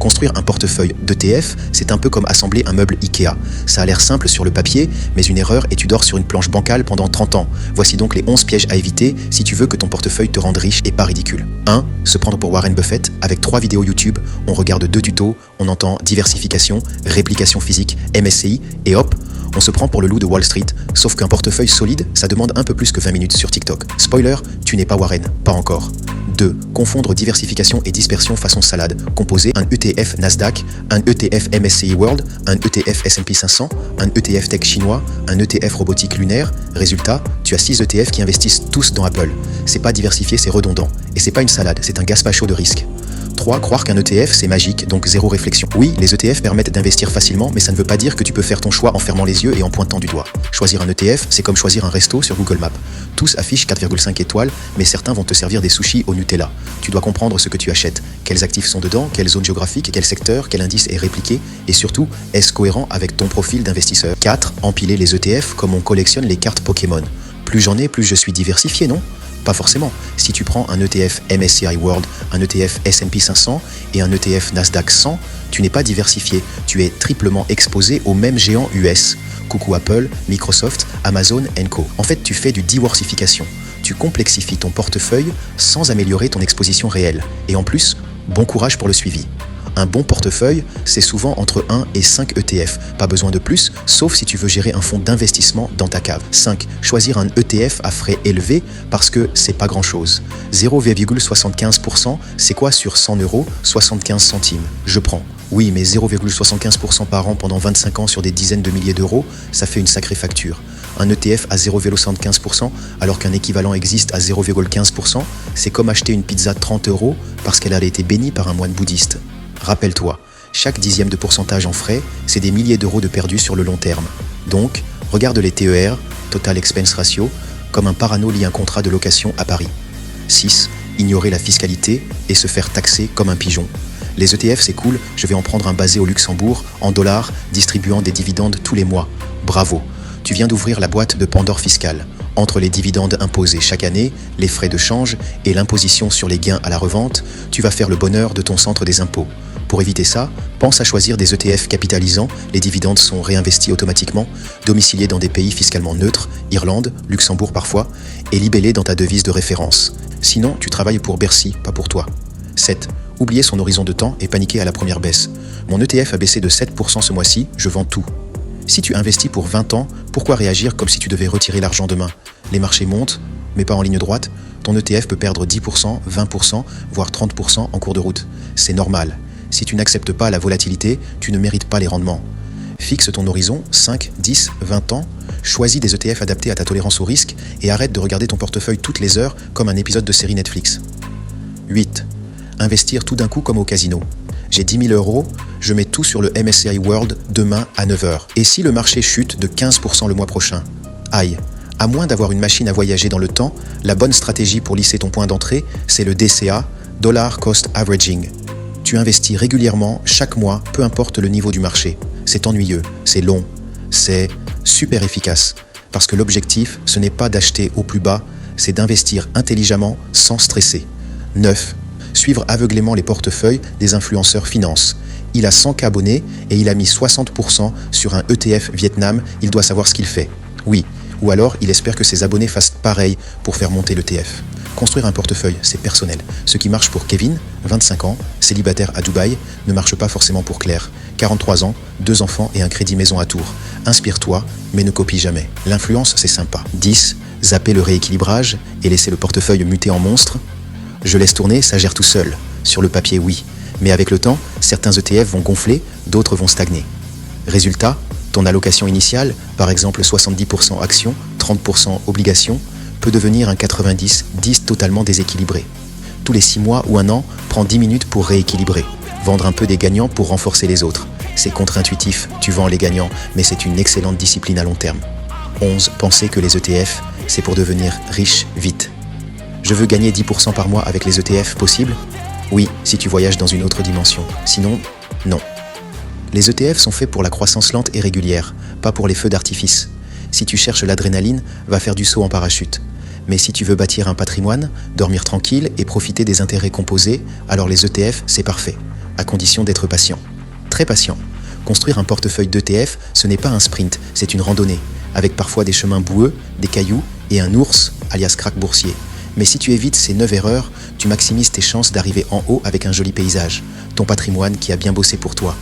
Construire un portefeuille d'ETF, c'est un peu comme assembler un meuble Ikea. Ça a l'air simple sur le papier, mais une erreur et tu dors sur une planche bancale pendant 30 ans. Voici donc les 11 pièges à éviter si tu veux que ton portefeuille te rende riche et pas ridicule. 1. Se prendre pour Warren Buffett. Avec 3 vidéos YouTube, on regarde 2 tutos, on entend diversification, réplication physique, MSCI, et hop, on se prend pour le loup de Wall Street, sauf qu'un portefeuille solide, ça demande un peu plus que 20 minutes sur TikTok. Spoiler, tu n'es pas Warren, pas encore. 2. Confondre diversification et dispersion façon salade. Composer un ETF Nasdaq, un ETF MSCI World, un ETF S&P 500, un ETF tech chinois, un ETF robotique lunaire. Résultat, tu as 6 ETF qui investissent tous dans Apple. C'est pas diversifié, c'est redondant. Et c'est pas une salade, c'est un gaspacho de risque. 3. Croire qu'un ETF, c'est magique, donc zéro réflexion. Oui, les ETF permettent d'investir facilement, mais ça ne veut pas dire que tu peux faire ton choix en fermant les yeux et en pointant du doigt. Choisir un ETF, c'est comme choisir un resto sur Google Maps. Tous affichent 4,5 étoiles, mais certains vont te servir des sushis au Nutella. Tu dois comprendre ce que tu achètes, quels actifs sont dedans, quelle zone géographique, quel secteur, quel indice est répliqué, et surtout, est-ce cohérent avec ton profil d'investisseur. 4. Empiler les ETF comme on collectionne les cartes Pokémon. Plus j'en ai, plus je suis diversifié, non ? Pas forcément. Si tu prends un ETF MSCI World, un ETF S&P 500 et un ETF Nasdaq 100, tu n'es pas diversifié. Tu es triplement exposé aux mêmes géants US. Coucou Apple, Microsoft, Amazon & Co. En fait, tu fais du diversification. Tu complexifies ton portefeuille sans améliorer ton exposition réelle. Et en plus, bon courage pour le suivi. Un bon portefeuille, c'est souvent entre 1 et 5 ETF. Pas besoin de plus, sauf si tu veux gérer un fonds d'investissement dans ta cave. 5. Choisir un ETF à frais élevés parce que c'est pas grand-chose. 0,75%, c'est quoi sur 100 €? 75 centimes. Je prends. Oui, mais 0,75% par an pendant 25 ans sur des dizaines de milliers d'euros, ça fait une sacrée facture. Un ETF à 0,75% alors qu'un équivalent existe à 0,15%, c'est comme acheter une pizza 30 € parce qu'elle a été bénie par un moine bouddhiste. Rappelle-toi, chaque dixième de pourcentage en frais, c'est des milliers d'euros de perdus sur le long terme. Donc, regarde les TER, Total Expense Ratio, comme un parano lié à un contrat de location à Paris. 6. Ignorer la fiscalité et se faire taxer comme un pigeon. Les ETF, c'est cool, je vais en prendre un basé au Luxembourg, en dollars, distribuant des dividendes tous les mois. Bravo, tu viens d'ouvrir la boîte de Pandore fiscale. Entre les dividendes imposés chaque année, les frais de change et l'imposition sur les gains à la revente, tu vas faire le bonheur de ton centre des impôts. Pour éviter ça, pense à choisir des ETF capitalisants, les dividendes sont réinvestis automatiquement, domiciliés dans des pays fiscalement neutres, Irlande, Luxembourg parfois, et libellés dans ta devise de référence. Sinon, tu travailles pour Bercy, pas pour toi. 7. Oublier son horizon de temps et paniquer à la première baisse. Mon ETF a baissé de 7% ce mois-ci, je vends tout. Si tu investis pour 20 ans, pourquoi réagir comme si tu devais retirer l'argent demain? Les marchés montent, mais pas en ligne droite. Ton ETF peut perdre 10%, 20%, voire 30% en cours de route. C'est normal. Si tu n'acceptes pas la volatilité, tu ne mérites pas les rendements. Fixe ton horizon, 5, 10, 20 ans. Choisis des ETF adaptés à ta tolérance au risque et arrête de regarder ton portefeuille toutes les heures comme un épisode de série Netflix. 8. Investir tout d'un coup comme au casino. J'ai 10 000 €, je mets tout sur le MSCI World demain à 9 h. Et si le marché chute de 15% le mois prochain? Aïe. À moins d'avoir une machine à voyager dans le temps, la bonne stratégie pour lisser ton point d'entrée, c'est le DCA, Dollar Cost Averaging. Tu investis régulièrement, chaque mois, peu importe le niveau du marché. C'est ennuyeux, c'est long, c'est super efficace. Parce que l'objectif, ce n'est pas d'acheter au plus bas, c'est d'investir intelligemment sans stresser. 9. Suivre aveuglément les portefeuilles des influenceurs finance. Il a 100 000 abonnés et il a mis 60% sur un ETF Vietnam, il doit savoir ce qu'il fait. Oui, ou alors il espère que ses abonnés fassent pareil pour faire monter l'ETF. Construire un portefeuille, c'est personnel. Ce qui marche pour Kevin, 25 ans, célibataire à Dubaï, ne marche pas forcément pour Claire, 43 ans, 2 enfants et un crédit maison à Tours. Inspire-toi, mais ne copie jamais. L'influence, c'est sympa. 10. Zapper le rééquilibrage et laisser le portefeuille muter en monstre. Je laisse tourner, ça gère tout seul. Sur le papier, oui. Mais avec le temps, certains ETF vont gonfler, d'autres vont stagner. Résultat, ton allocation initiale, par exemple 70% actions, 30% obligations, peut devenir un 90-10 totalement déséquilibré. Tous les 6 mois ou un an, prends 10 minutes pour rééquilibrer. Vendre un peu des gagnants pour renforcer les autres. C'est contre-intuitif, tu vends les gagnants, mais c'est une excellente discipline à long terme. 11. Penser que les ETF, c'est pour devenir riche vite. Je veux gagner 10% par mois avec les ETF, possible? Oui, si tu voyages dans une autre dimension. Sinon, non. Les ETF sont faits pour la croissance lente et régulière, pas pour les feux d'artifice. Si tu cherches l'adrénaline, va faire du saut en parachute. Mais si tu veux bâtir un patrimoine, dormir tranquille et profiter des intérêts composés, alors les ETF, c'est parfait. à condition d'être patient. Très patient. Construire un portefeuille d'ETF, ce n'est pas un sprint, c'est une randonnée, avec parfois des chemins boueux, des cailloux et un ours, alias crack boursier. Mais si tu évites ces 9 erreurs, tu maximises tes chances d'arriver en haut avec un joli paysage, ton patrimoine qui a bien bossé pour toi.